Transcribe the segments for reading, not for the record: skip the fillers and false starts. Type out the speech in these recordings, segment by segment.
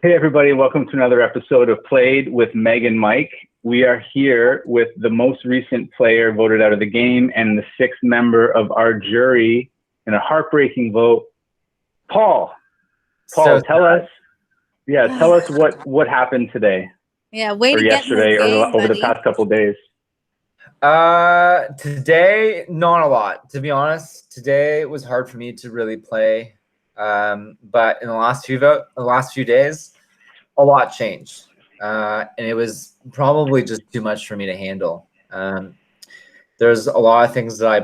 Hey, everybody, welcome to another episode of Played with Meg and Mike. We are here with the most recent player voted out of the game and the sixth member of our jury in a heartbreaking vote, Paul. So Paul, tell us what happened today Yeah, way or to get in the yesterday or game, over the buddy. past couple of days. Today, not a lot, to be honest. Today it was hard for me to really play. But in the last few days, a lot changed. And it was probably just too much for me to handle. There's a lot of things that I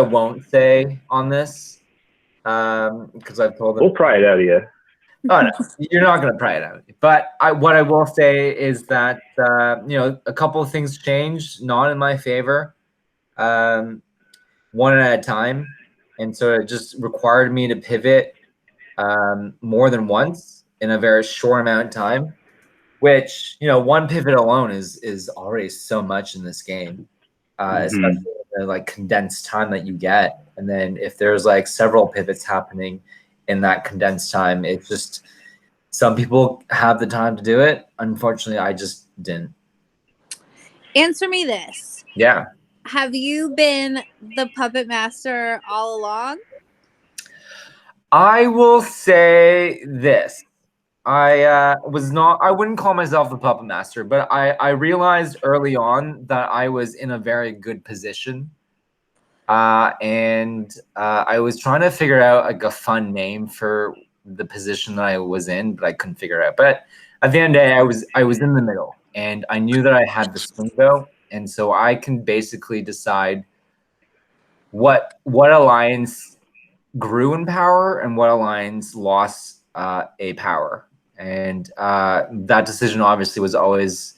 won't say on this. Because I've told them. We'll pry it out of you. Oh no, you're not going to pry it out. But what I will say is that a couple of things changed, not in my favor, one at a time, and so it just required me to pivot more than once in a very short amount of time. Which one pivot alone is already so much in this game, especially the condensed time that you get, and then if there's several pivots happening in that condensed time, it's just some people have the time to do it. Unfortunately, I just didn't. Answer me this. Yeah. Have you been the puppet master all along? I will say this. I wouldn't call myself the puppet master, but I realized early on that I was in a very good position. And I was trying to figure out a fun name for the position that I was in, but I couldn't figure it out. But at the end of the day, I was in the middle, and I knew that I had the swing vote, and so I can basically decide what alliance grew in power and what alliance lost a power, and that decision obviously was always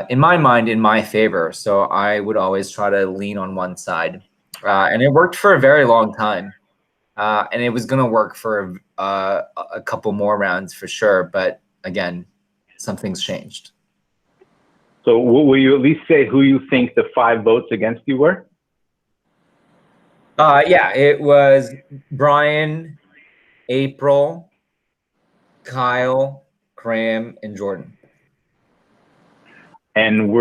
in my mind in my favor. So I would always try to lean on one side. And it worked for a very long time. And it was going to work for a couple more rounds for sure. But again, some things changed. So will you at least say who you think the 5 votes against you were? Yeah, it was Brian, April, Kyle, Graham, and Jordan. And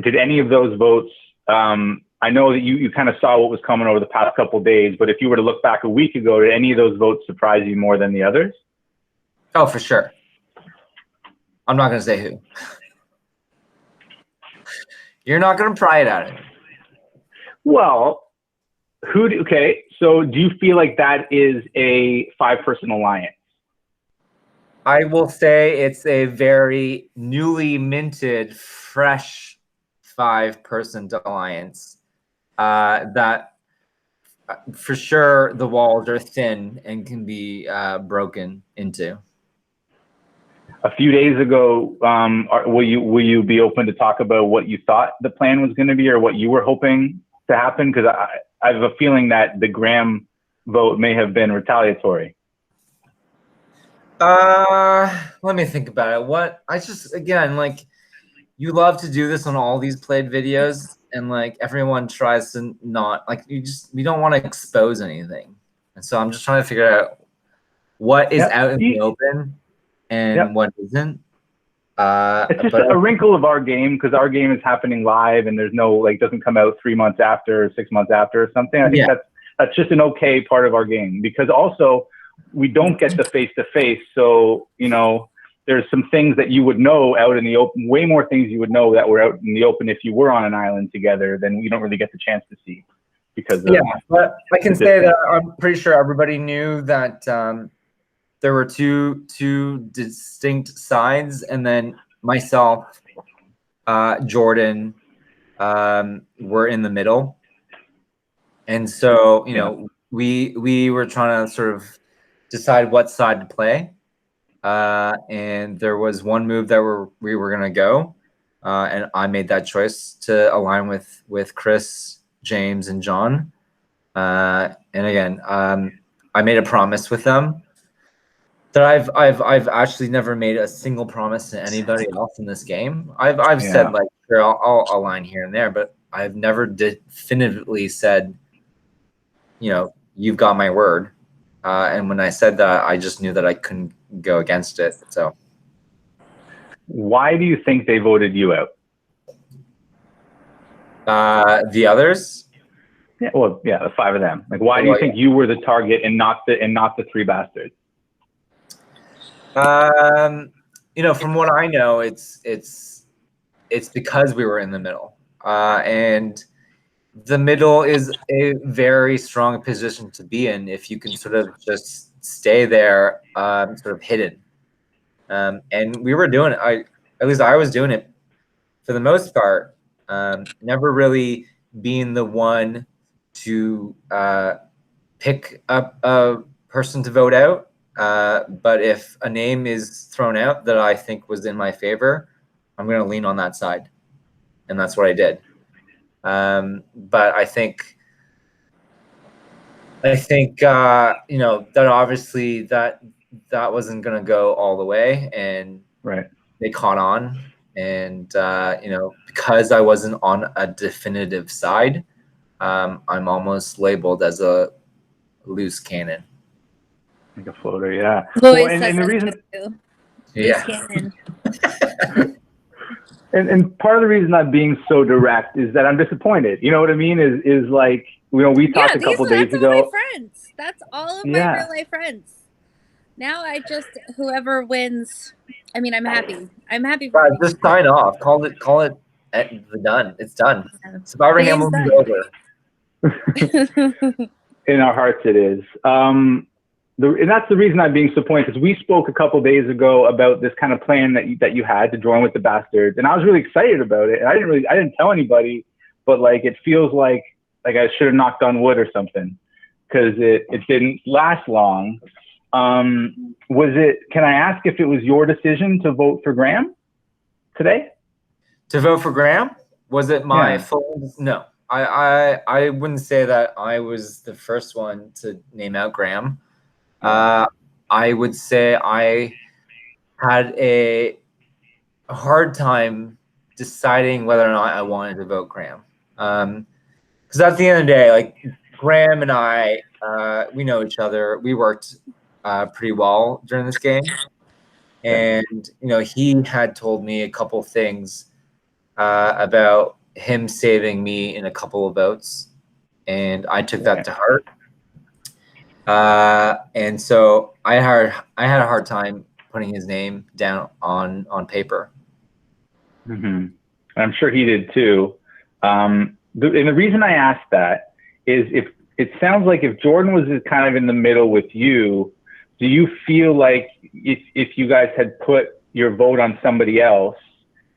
did any of those votes, I know that you kind of saw what was coming over the past couple of days, but if you were to look back a week ago, did any of those votes surprise you more than the others? Oh, for sure. I'm not going to say who. You're not going to pry it out of me. Well, okay, so do you feel like that is a 5-person alliance? I will say it's a very newly minted, fresh 5-person alliance. That for sure the walls are thin and can be broken into. A few days ago, will you be open to talk about what you thought the plan was going to be or what you were hoping to happen? Because I have a feeling that the Graham vote may have been retaliatory. Let me think about it. You love to do this on all these played videos, and everyone tries to not we don't want to expose anything, and so I'm just trying to figure out what is out in the open and what isn't. It's just a wrinkle of our game, because our game is happening live and there's no doesn't come out 3 months after or 6 months after or something. I think that's just an okay part of our game, because also we don't get the face-to-face. So, there's some things that you would know out in the open, way more things you would know that were out in the open if you were on an island together, than you don't really get the chance to see. Because but I can say that I'm pretty sure everybody knew that there were two distinct sides, and then myself, Jordan, were in the middle. And so, we were trying to sort of decide what side to play. And there was one move that we were going to go. And I made that choice to align with Chris, James, and John. And again, I made a promise with them that I've actually never made a single promise to anybody else in this game. I've said sure, I'll align here and there, but I've never definitively said, you've got my word. And when I said that, I just knew that I couldn't go against it. So, why do you think they voted you out? The others? Yeah, well, yeah, the 5 of them. Like, why do you think you were the target and not the 3 bastards? From what I know, it's because we were in the middle, and the middle is a very strong position to be in if you can sort of just stay there, sort of hidden. And we were doing it. At least I was doing it for the most part. Never really being the one to pick up a person to vote out. But if a name is thrown out that I think was in my favor, I'm going to lean on that side. And that's what I did. But I think that obviously that wasn't going to go all the way, and right. They caught on. And, because I wasn't on a definitive side, I'm almost labeled as a loose cannon. Like a floater, yeah. Well, and the reason, yeah. Cannon. and part of the reason I'm being so direct is that I'm disappointed. You know what I mean? Is like, we talked a couple days ago. All my friends. That's all of my real life friends. Now whoever wins. I mean, I'm happy. I'm happy for you. Just sign off. Call it done. It's done. Yeah. Survivor Hamilton's over. In our hearts, it is. And that's the reason I'm being disappointed, because we spoke a couple days ago about this kind of plan that you had to join with the Bastards, and I was really excited about it. And I didn't tell anybody, but like it feels like I should have knocked on wood or something, because it didn't last long. Can I ask if it was your decision to vote for Graham today? To vote for Graham? Was it my full? No, I wouldn't say that I was the first one to name out Graham. I would say I had a hard time deciding whether or not I wanted to vote Graham. Because at the end of the day, like Graham and I, we know each other. We worked pretty well during this game. And, he had told me a couple things about him saving me in a couple of votes. And I took that to heart. And so I had a hard time putting his name down on paper. Mm-hmm. I'm sure he did too. And the reason I asked that is if it sounds like if Jordan was kind of in the middle with you, do you feel like if you guys had put your vote on somebody else,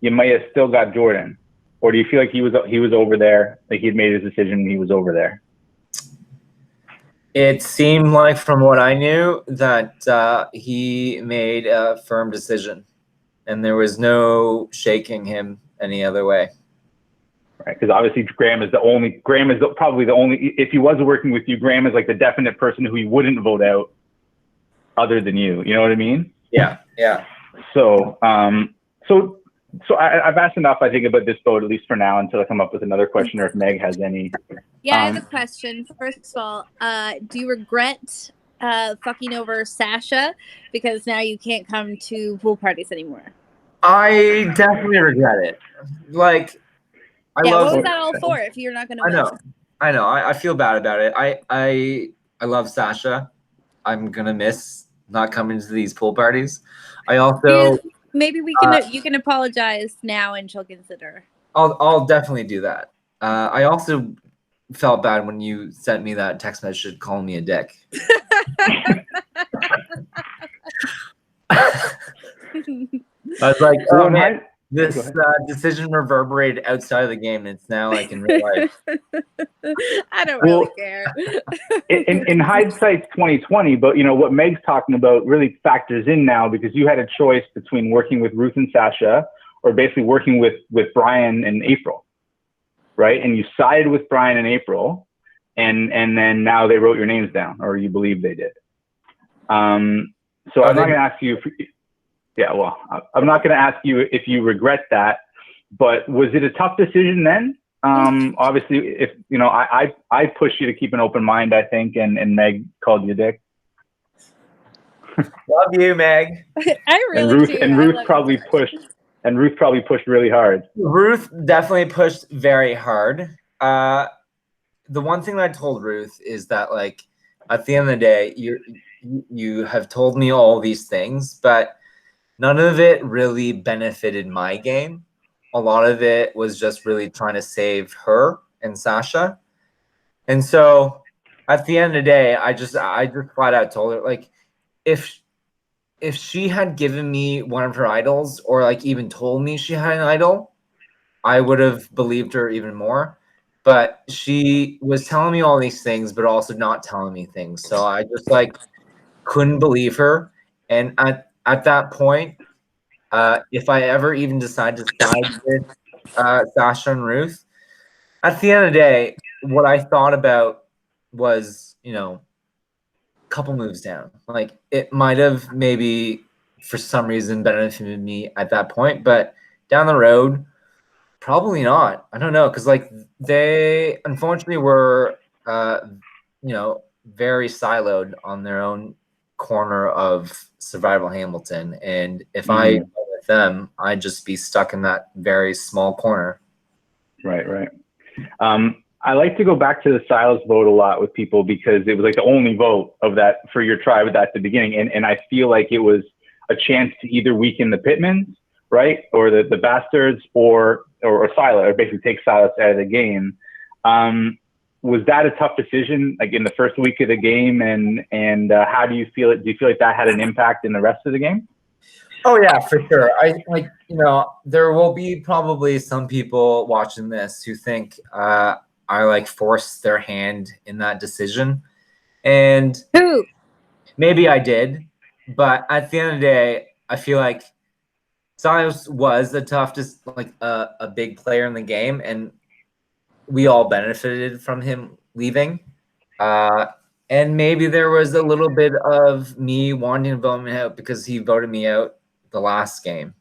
you might have still got Jordan? Or do you feel like he was over there, like he'd made his decision and he was over there? It seemed like, from what I knew, that he made a firm decision, and there was no shaking him any other way. Right, because obviously Graham is probably the only. If he was working with you, Graham is like the definite person who he wouldn't vote out, other than you. You know what I mean? Yeah. So I've asked enough, I think, about this vote, at least for now, until I come up with another question, or if Meg has any. Yeah, I have a question. First of all, do you regret fucking over Sasha because now you can't come to pool parties anymore? I definitely regret it. Like, what was that all for if you're not going to win? I know. I feel bad about it. I love Sasha. I'm going to miss not coming to these pool parties. I also... Maybe we can. You can apologize now, and she'll consider. I'll definitely do that. I also felt bad when you sent me that text message calling me a dick. I was like, oh man, this decision reverberated outside of the game, and it's now like in real life. I don't really care. in hindsight, 2020, but what Meg's talking about really factors in now, because you had a choice between working with Ruth and Sasha or basically working with Brian and April, right? And you sided with Brian and April, and then now they wrote your names down, or you believe they did. So I'm not going to ask you. I'm not going to ask you if you regret that, but was it a tough decision then? Obviously, if I pushed you to keep an open mind, I think, and Meg called you a dick. Love you, Meg. I really do. And Ruth probably pushed. And Ruth probably pushed really hard. Ruth definitely pushed very hard. The one thing that I told Ruth is that, like, at the end of the day, you have told me all these things, but none of it really benefited my game. A lot of it was just really trying to save her and Sasha. And so at the end of the day, I just flat out told her, like, if she had given me one of her idols, or like even told me she had an idol, I would have believed her even more. But she was telling me all these things, but also not telling me things. So I just like couldn't believe her. And at that point, if I ever even decide to side with Sasha and Ruth, at the end of the day, what I thought about was, you know, a couple moves down. Like, it might have maybe for some reason benefited me at that point, but down the road, probably not. I don't know, because like they unfortunately were, you know, very siloed on their own corner of Survival Hamilton, and if I went with them, I'd just be stuck in that very small corner. Right. I like to go back to the Silas vote a lot with people because it was like the only vote of that for your tribe at the beginning, and I feel like it was a chance to either weaken the Pitmans, right, or the Bastards, or Silas, or basically take Silas out of the game. Was that a tough decision, like in the first week of the game, and how do you feel it? Do you feel like that had an impact in the rest of the game? Oh yeah, for sure. I like, you know, there will be probably some people watching this who think I like forced their hand in that decision, and maybe I did, but at the end of the day, I feel like Silas was the toughest, like a big player in the game, and we all benefited from him leaving. And maybe there was a little bit of me wanting to vote him out because he voted me out the last game.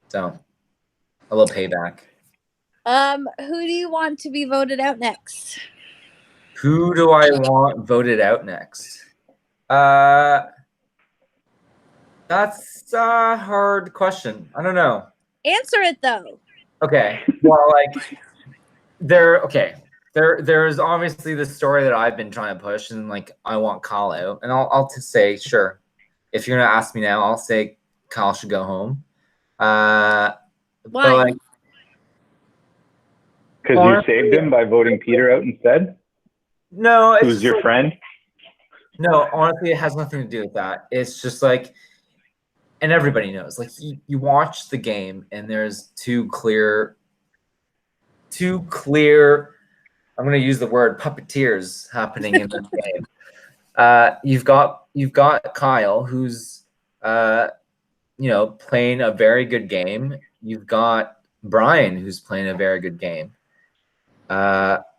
So a little payback. Who do you want to be voted out next? Who do I want voted out next? That's a hard question. I don't know. Answer it though. Okay. Well, like there's obviously the story that I've been trying to push, and like I want Kyle out, and I'll say sure. If you're gonna ask me now, I'll say Kyle should go home. Why? Like, because you saved him by voting Peter out instead? No, who's your friend? No, honestly, it has nothing to do with that. It's just like, and everybody knows, like you watch the game and there's two clear, I'm going to use the word puppeteers happening in this game. You've got Kyle, who's, you know, playing a very good game. You've got Brian, who's playing a very good game.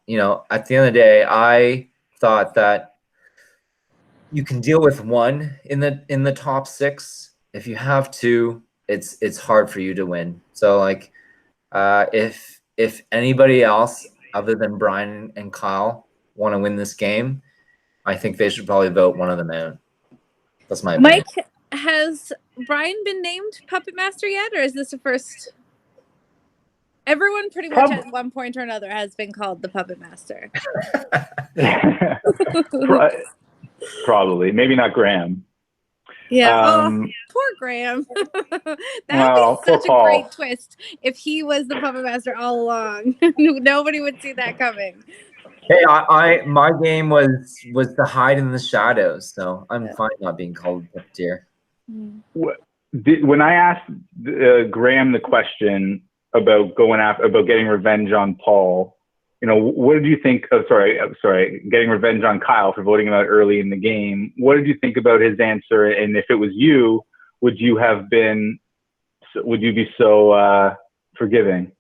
You know, at the end of the day, I thought that you can deal with one in the top six. If you have two, it's hard for you to win. So like, if anybody else other than Brian and Kyle want to win this game, I think they should probably vote one of them out. That's my opinion. Mike, has Brian been named Puppet Master yet, or is this the first? Everyone pretty much at one point or another has been called the Puppet Master. Probably. Maybe not Graham. Yeah. Poor Graham. That would be such a great twist if he was the Puppet Master all along. Nobody would see that coming. Hey, my game was to hide in the shadows, so I'm fine not being called a puppeteer. When I asked Graham the question about getting revenge on Paul, you know, what did you think of, getting revenge on Kyle for voting him out early in the game? What did you think about his answer? And if it was you, would you be so forgiving?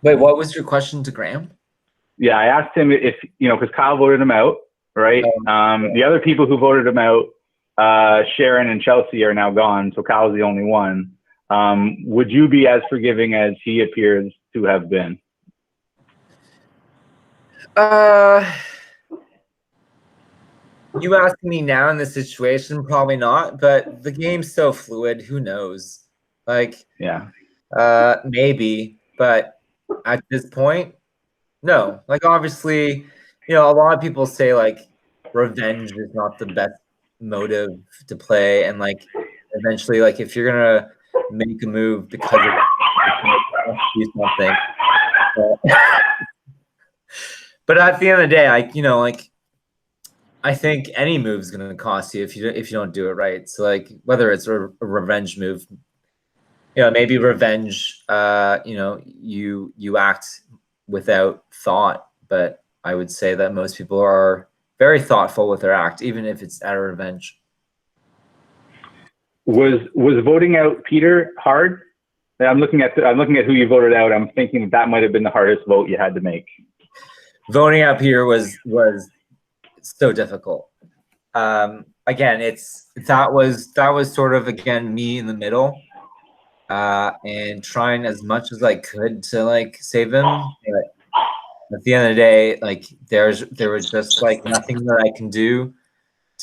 Wait, what was your question to Graham? Yeah, I asked him if, you know, because Kyle voted him out, right? The other people who voted him out, Sharon and Chelsea, are now gone, so Kyle's the only one. Would you be as forgiving as he appears to have been? You ask me now in this situation, probably not, but the game's so fluid. Who knows? Like, maybe, but at this point, no. Like, obviously, a lot of people say like revenge is not the best motive to play, and like eventually, like if you're gonna make a move because of do something. But at the end of the day, I think any move is going to cost you if you don't do it right. So like whether it's a revenge move, maybe revenge, you act without thought. But I would say that most people are very thoughtful with their act, even if it's out of revenge. Was voting out Peter hard? I'm looking at who you voted out. I'm thinking that might have been the hardest vote you had to make. Voting out Peter was so difficult. Again, that was sort of again me in the middle, and trying as much as I could to like save him. But at the end of the day, like there was just like nothing that I can do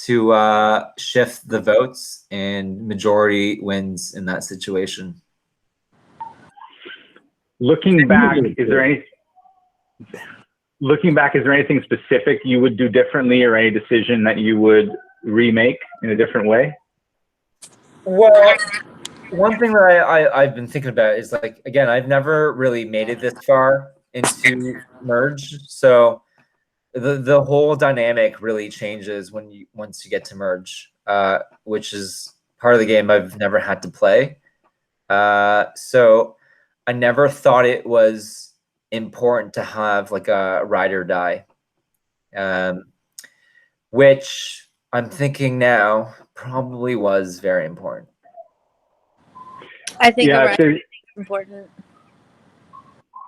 to shift the votes, and majority wins in that situation. Looking back, is there anything specific you would do differently, or any decision that you would remake in a different way? Well, one thing that I've been thinking about is like, again, I've never really made it this far into merge, so the whole dynamic really changes once you get to merge, which is part of the game I've never had to play. So I never thought it was important to have like a ride or die, which I'm thinking now probably was very important. I think it's important.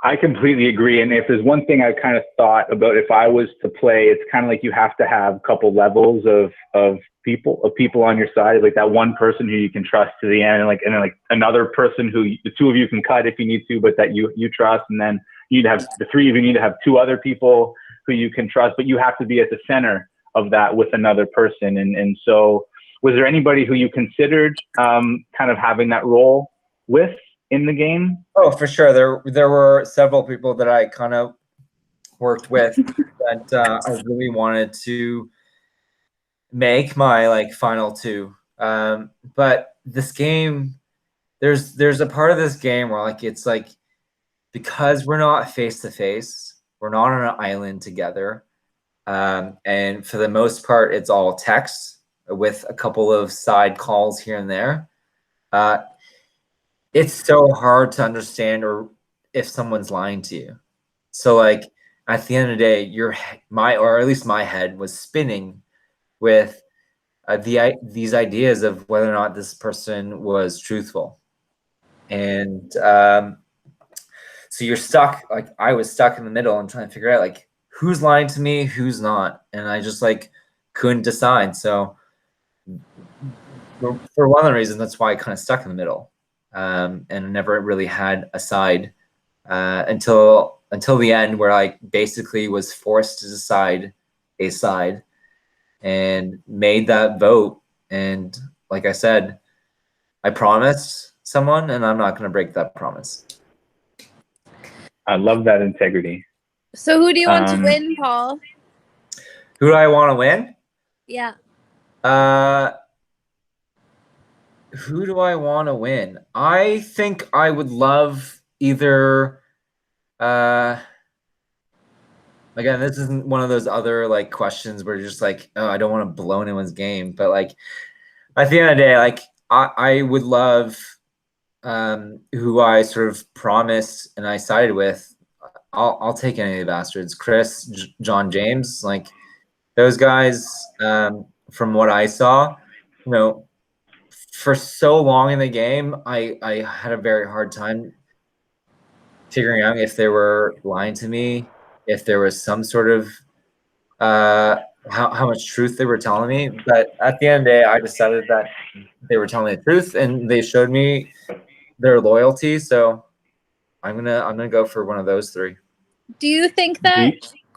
I completely agree. And if there's one thing I kind of thought about, if I was to play, it's kind of like you have to have a couple levels of people on your side, like that one person who you can trust to the end, and then another person who the two of you can cut if you need to, but that you trust, and then you'd have the three of you need to have two other people who you can trust, but you have to be at the center of that with another person. And so, was there anybody who you considered kind of having that role with in the game? Oh, for sure. There were several people that I kind of worked with that I really wanted to make my like final two. But this game, there's a part of this game where like it's like, because we're not face to face, we're not on an island together, and for the most part, it's all text with a couple of side calls here and there. It's so hard to understand or if someone's lying to you. So like at the end of the day, or at least my head was spinning with these ideas of whether or not this person was truthful. And so you're stuck, like I was stuck in the middle and trying to figure out like who's lying to me, who's not. And I just like couldn't decide. So for one of the reasons, that's why I kind of stuck in the middle. And never really had a side until the end, where I basically was forced to decide a side and made that vote. And like I said, I promised someone, and I'm not going to break that promise. I love that integrity. So who do you want to win, Paul? Who do I want to win? Yeah. Who do I want to win? I think I would love either, again, this isn't one of those other like questions where you're just like, oh, I don't want to blow anyone's game. But like at the end of the day, like I would love who I sort of promised and I sided with. I'll take any of the bastards. Chris, John James, like those guys, from what I saw, for so long in the game, I had a very hard time figuring out if they were lying to me, if there was some sort of how much truth they were telling me. But at the end of the day, I decided that they were telling me the truth, and they showed me their loyalty. So I'm gonna go for one of those three. Do you think that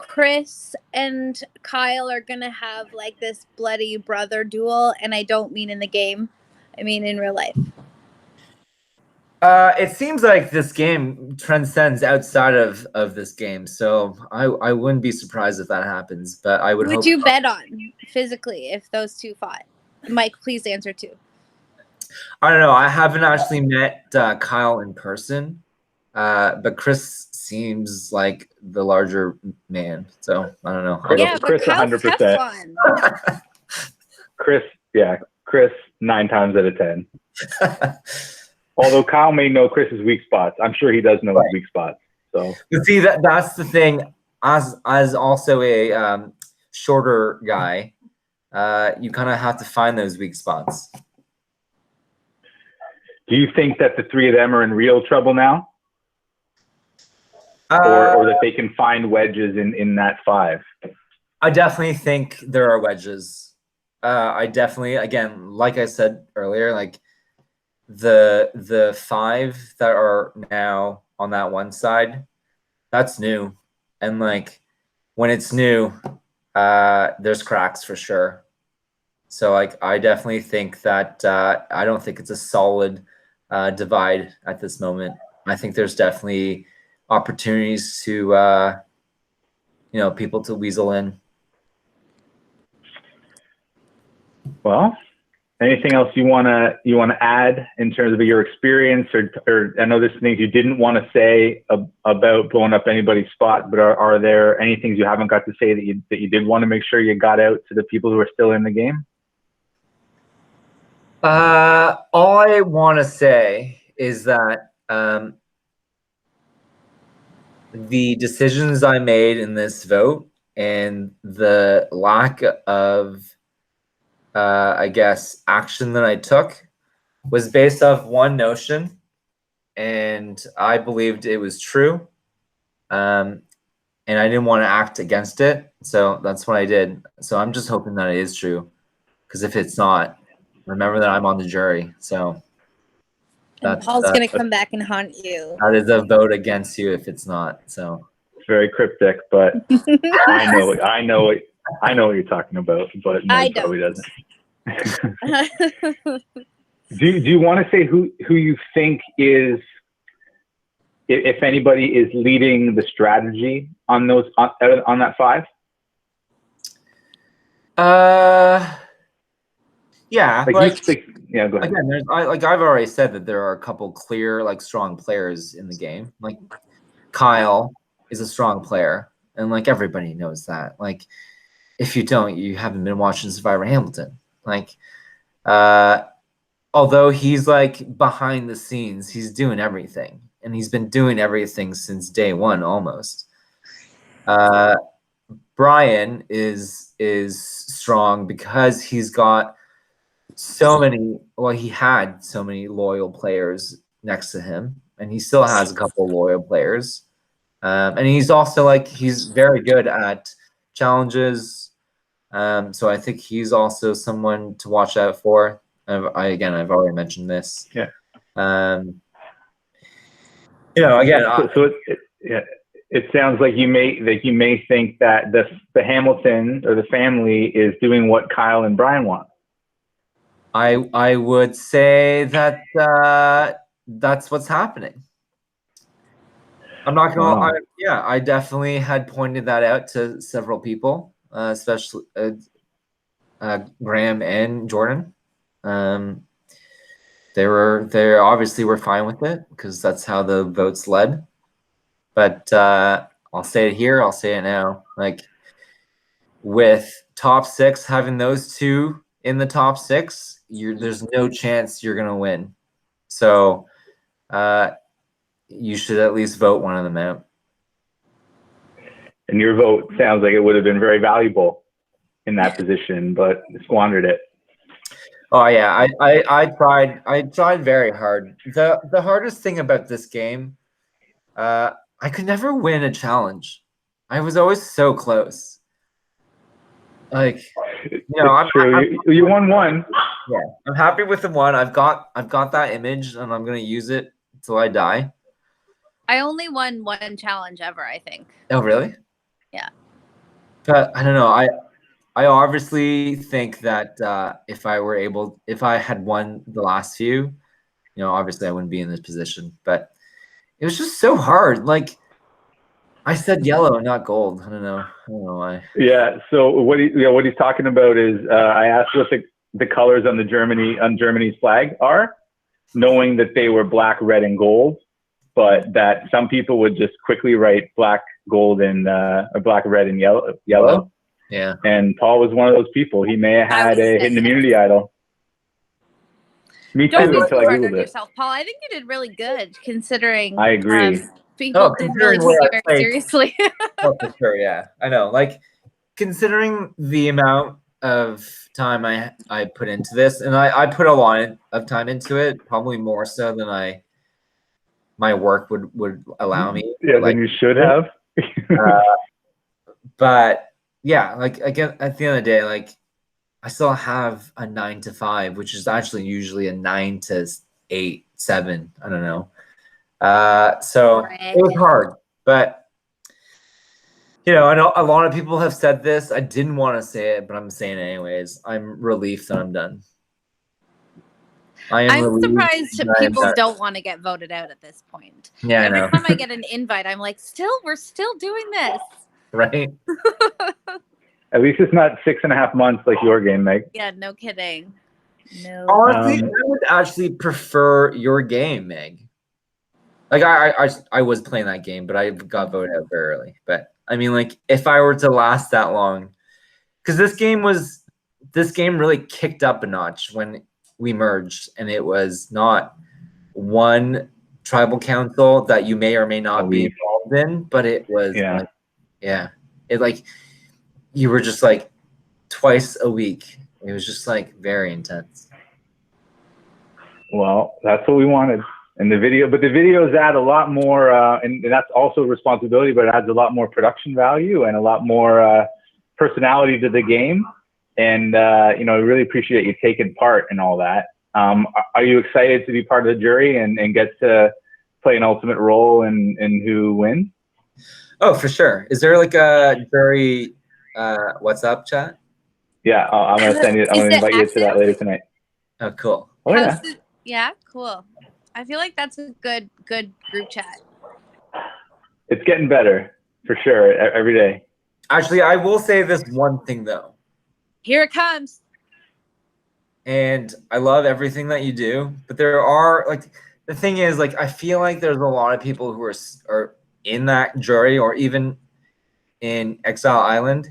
Chris and Kyle are gonna have like this bloody brother duel, and I don't mean in the game, I mean in real life. It seems like this game transcends outside of this game, so I wouldn't be surprised if that happens. But I would hope. Would you bet on physically if those two fought? Mike, please answer too. I don't know. I haven't actually met Kyle in person, but Chris seems like the larger man. So I don't know. Yeah, but Chris, Kyle's 100%. Chris 9 times out of 10. Although Kyle may know Chris's weak spots, I'm sure he does know his weak spots. So, but see, that's the thing. As also a shorter guy, you kind of have to find those weak spots. Do you think that the three of them are in real trouble now, or that they can find wedges in that 5? I definitely think there are wedges. I definitely, again, like I said earlier, like. The 5 that are now on that one side, that's new, and like when it's new, there's cracks for sure. So like I definitely think that I don't think it's a solid divide at this moment. I think there's definitely opportunities to people to weasel in. Well, anything else you wanna add in terms of your experience, or I know there's things you didn't want to say about blowing up anybody's spot, but are there any things you haven't got to say that you did want to make sure you got out to the people who are still in the game? All I want to say is that the decisions I made in this vote and the lack of I guess action that I took was based off one notion, and I believed it was true, and I didn't want to act against it, so that's what I did. So I'm just hoping that it is true, because if it's not, remember that I'm on the jury. So Paul's gonna come back and haunt you. That is a vote against you if it's not. So it's very cryptic, but I know what you're talking about, but Mike probably doesn't. Do you want to say who you think is, if anybody is leading the strategy on those on that 5? Yeah. Yeah, go ahead. Again, I've already said that there are a couple clear, like, strong players in the game. Like Kyle is a strong player, and like everybody knows that. Like, if you don't, you haven't been watching Survivor Hamilton. Like, although he's like behind the scenes, he's doing everything, and he's been doing everything since day one almost. Brian is strong because he's got so many. Well, he had so many loyal players next to him, and he still has a couple loyal players. And he's also he's very good at challenges. So I think he's also someone to watch out for. I've already mentioned this. Yeah. It sounds like you may think that the Hamilton or the family is doing what Kyle and Brian want. I would say that that's what's happening. I'm not gonna. I definitely had pointed that out to several people, especially Graham and Jordan. They obviously were fine with it because that's how the votes led. But I'll say it here. I'll say it now. Like, with top 6, having those two in the top 6, there's no chance you're gonna win. So you should at least vote one of them out. And your vote sounds like it would have been very valuable in that position, but squandered it. Oh yeah, I tried very hard. The hardest thing about this game, I could never win a challenge. I was always so close. Like, you won one. Yeah, I'm happy with the one. I've got that image, and I'm gonna use it until I die. I only won one challenge ever, I think. Oh really? Yeah. But I don't know. I obviously think that if I had won the last few, obviously I wouldn't be in this position. But it was just so hard. Like I said, yellow, not gold. I don't know why. Yeah. So what he's talking about is I asked what the colors on Germany's flag are, knowing that they were black, red, and gold, but that some people would just quickly write black, gold, and or black, red, and yellow. Yeah. And Paul was one of those people. He may have had a hidden immunity idol. Me too. Don't be too hard on yourself, Paul. I think you did really good considering. I agree. People didn't really take you very seriously. Oh, for sure. Yeah, I know. Like considering the amount of time I put into this, and I put a lot of time into it, probably more so than my work would allow me. Yeah, than you should have. But yeah, like again, at the end of the day, like I still have a 9 to 5, which is actually usually a 9 to 8, 7. I don't know. So it was hard, but I know a lot of people have said this. I didn't want to say it, but I'm saying it anyways. I'm relieved that I'm done. I'm surprised people don't want to get voted out at this point. Yeah, every time I get an invite, I'm like, we're still doing this. Right. At least it's not 6.5 months like your game, Meg. Yeah, no kidding. No. Honestly, I would actually prefer your game, Meg. Like I was playing that game, but I got voted out very early. But I mean, like if I were to last that long, because this game really kicked up a notch when we merged, and it was not one tribal council that you may or may not be involved in, but it was you were just like twice a week. It was just like very intense. Well, that's what we wanted. And the videos add a lot more, and that's also responsibility, but it adds a lot more production value and a lot more personality to the game. And I really appreciate you taking part in all that. Are you excited to be part of the jury and get to play an ultimate role in who wins? Oh, for sure. Is there like a jury WhatsApp chat? Yeah, I'm gonna send you. I'm gonna invite you to that later tonight. Oh, cool. Oh yeah. Yeah, cool. I feel like that's a good group chat. It's getting better for sure every day. Actually, I will say this one thing though. Here it comes. And I love everything that you do, but there are the thing is I feel like there's a lot of people who are in that jury or even in Exile Island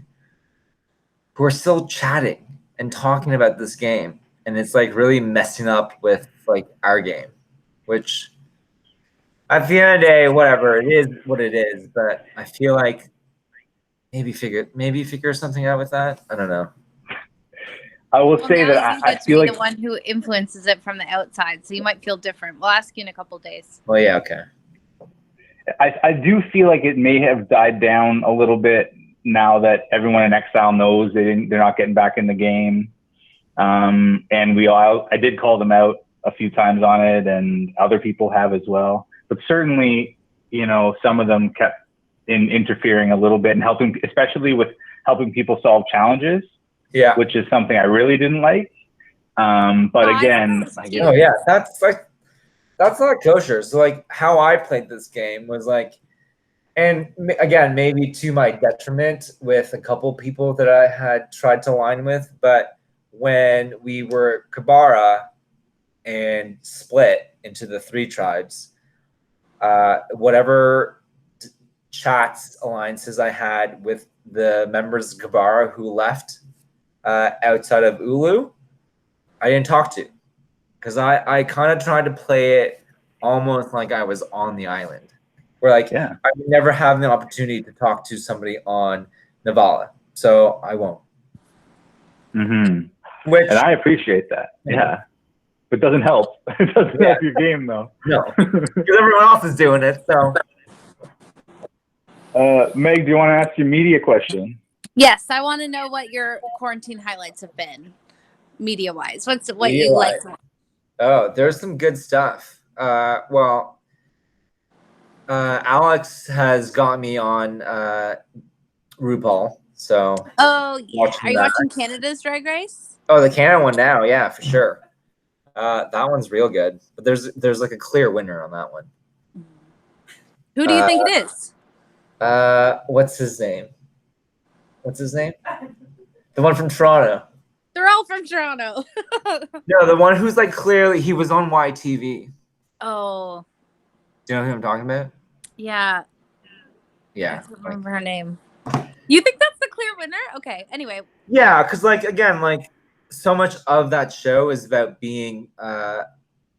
who are still chatting and talking about this game, and it's really messing up with our game, which at the end of the day, whatever, it is what it is. But I feel like maybe figure something out with that. I don't know. I will say that I feel like the one who influences it from the outside, so you might feel different. We'll ask you in a couple of days. Well, yeah, okay. I do feel like it may have died down a little bit now that everyone in Exile knows they're not getting back in the game. And I did call them out a few times on it, and other people have as well. But certainly, some of them kept interfering a little bit and helping, especially with helping people solve challenges. Yeah, which is something I really didn't like. But again, that's not kosher. So how I played this game was and again, maybe to my detriment with a couple people that I had tried to align with, but when we were Kabara and split into the 3 tribes, whatever chats alliances I had with the members of Kabara who left outside of Ulu, I didn't talk to, because I kind of tried to play it almost like I was on the island, where I would never have the opportunity to talk to somebody on Navala, so I won't. Mm-hmm. And I appreciate that. Yeah. But it doesn't help. It doesn't help your game though. No, because everyone else is doing it. So, Meg, do you want to ask your media question? Yes, I want to know what your quarantine highlights have been, media-wise. What you like? Oh, there's some good stuff. Alex has got me on RuPaul, So. Oh yeah, are you watching Canada's Drag Race? Oh, the Canada one now, yeah, for sure. That one's real good, but there's like a clear winner on that one. Who do you think it is? What's his name? The one from Toronto. They're all from Toronto. No, the one who's like clearly he was on YTV. Oh. Do you know who I'm talking about? Yeah. Yeah. I don't remember her name. You think that's the clear winner? Okay. Anyway. Yeah, because like again, like so much of that show is about being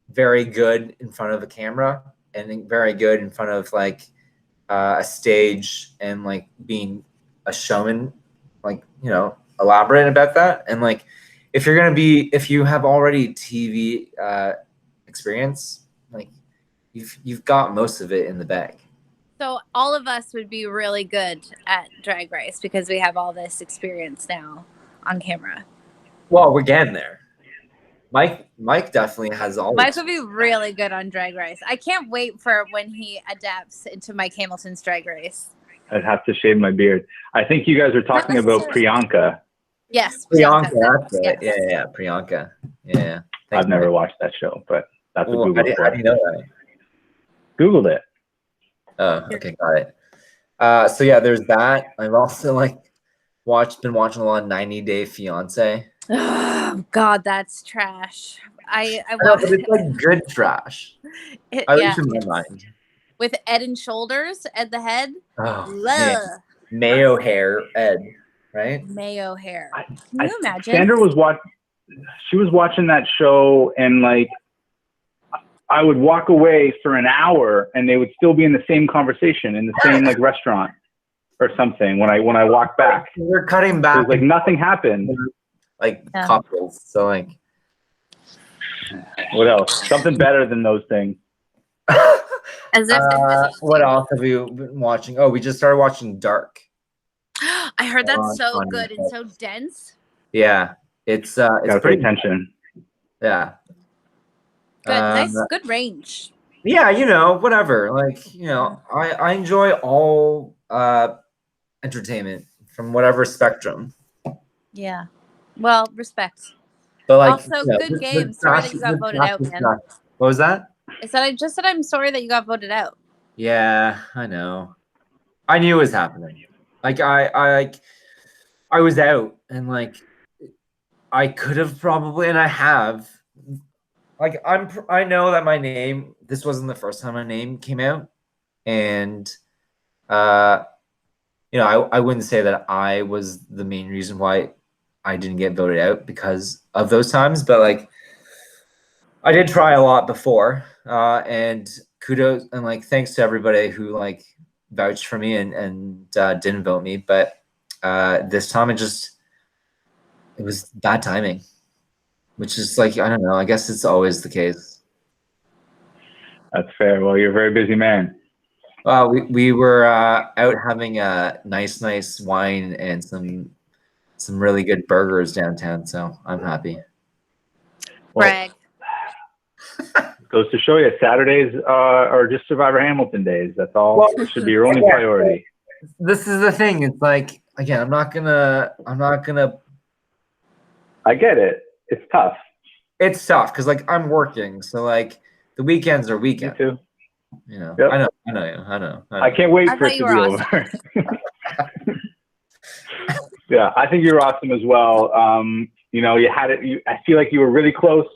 very good in front of a camera and very good in front of like a stage and like being a showman, like, you know, elaborate about that. And like if you have already TV experience, like you've got most of it in the bag. So all of us would be really good at Drag Race because we have all this experience now on camera. Well, we're getting there. Mike definitely has all. Mike would be really good on Drag Race. I can't wait for when he adapts into Mike Hamilton's Drag Race. I'd have to shave my beard. I think you guys are talking about Priyanka. Yes, Priyanka. That's it. Yes. Yeah, Priyanka. Yeah. I've never watched that show, but that's what Google for. How do you know that? Googled it. Oh, okay, got it. So yeah, there's that. I've also like been watching a lot of 90 Day Fiance. Oh God, that's trash. I know, but it's like good trash. At least in my mind. With Ed and Shoulders at the head. Oh, mayo hair Ed, right? Mayo hair. Can you imagine? Sandra was watching that show, and like I would walk away for an hour and they would still be in the same conversation in the same like restaurant or something when I walked back. We're cutting back. It was like nothing happened. Like couples. So like what else? Something better than those things. As if what else have we been watching? Oh, we just started watching Dark. I heard that's so good and so dense. Yeah. It's pretty attention. Yeah. Good, good range. Yeah, you know, whatever. Like, you know, I enjoy all entertainment from whatever spectrum. Yeah. Well, respect. But like, also, good game. Sorry that you got voted out, man. What was that? I just said I'm sorry that you got voted out. Yeah, I know. I knew it was happening. Like I was out, and like I could have probably, and I have. Like I know that my name. This wasn't the first time my name came out, and you know, I wouldn't say that I was the main reason why I didn't get voted out because of those times, but like I did try a lot before, and kudos and like thanks to everybody who like vouched for me and didn't vote me, but this time it was bad timing. Which is like, I don't know, I guess it's always the case. That's fair. Well, you're a very busy man. We were out having a nice wine and some really good burgers downtown, so I'm happy. Brag. Goes to show you, Saturdays are just Survivor Hamilton days. That's all. Well, it should be your only priority. This is the thing. It's like, again, I'm not gonna. I get it. It's tough. It's tough because like I'm working, so like the weekends are weekends. Me too. You know, yep. I know. I can't wait for it to be over. Yeah, I think you're awesome as well. You know, you had it. I feel like you were really close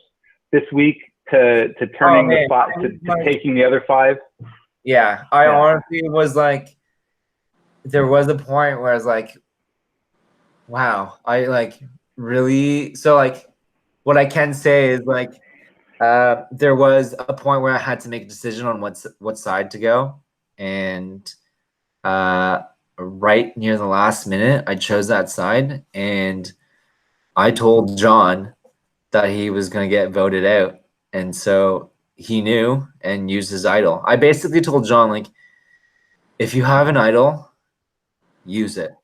this week to turning the spot to taking the other 5. Yeah, I honestly was like, there was a point where I was like, wow, I like really. So like, what I can say is like, there was a point where I had to make a decision on what side to go, and right near the last minute, I chose that side, and I told John that he was going to get voted out, and so he knew and used his idol. I basically told John, like, if you have an idol, use it.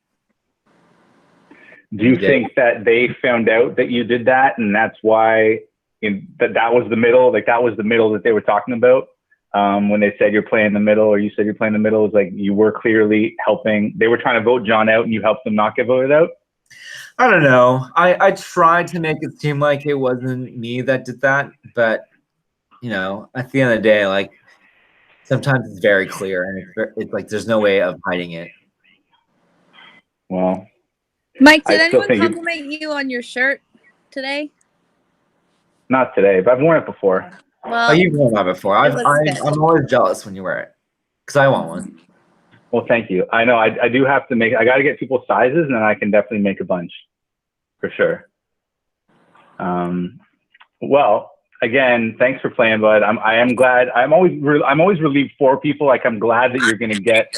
Do you think that they found out that you did that, and that's why that was the middle, like that was the middle that they were talking about? when they said you're playing the middle, or you said you're playing the middle, is like you were clearly helping. They were trying to vote John out, and you helped them not get voted out. I don't know. I tried to make it seem like it wasn't me that did that, but you know, at the end of the day, like sometimes it's very clear, and it's like there's no way of hiding it. Well, Mike, did anyone compliment you on your shirt today? Not today, but I've worn it before. Well, you've worn that before. I'm always jealous when you wear it because I want one. Well, thank you. I know I do have to make. I got to get people's sizes, and then I can definitely make a bunch, for sure. Well, again, thanks for playing, bud. I am glad. I'm always relieved for people. Like, I'm glad that you're gonna get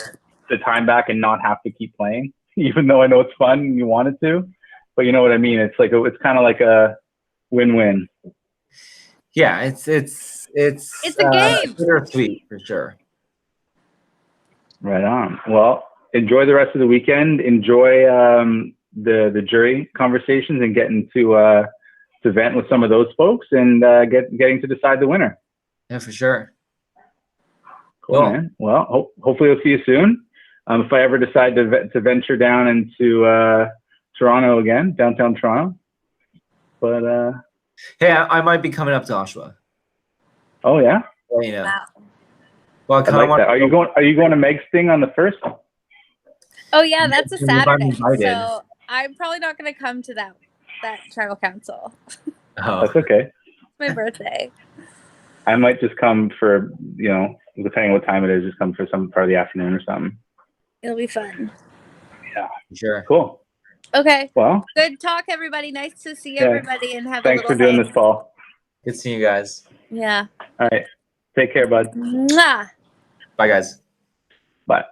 the time back and not have to keep playing, even though I know it's fun and you wanted to. But you know what I mean. It's like it's kind of like a win-win. Yeah, it's a game. Bittersweet for sure. Right on. Well, enjoy the rest of the weekend. Enjoy the jury conversations and getting to vent with some of those folks and getting to decide the winner. Yeah, for sure. Cool, man. Well, hopefully we'll see you soon. If I ever decide to venture down into Toronto again, downtown Toronto. But hey, I might be coming up to Oshawa. Oh yeah. Well, you know. Wow. Well, I like that. Are you going to Meg's thing on the 1st? Oh yeah, that's a Saturday. So I'm probably not going to come to that tribal council. Oh, that's okay. It's my birthday. I might just come for, you know, depending on what time it is, just come for some part of the afternoon or something. It'll be fun. Yeah. Sure. Cool. Okay. Well. Good talk, everybody. Nice to see everybody and have Thanks a little for doing this, Paul. Good seeing you guys. Yeah. All right. Take care, bud. Mwah. Bye, guys. Bye.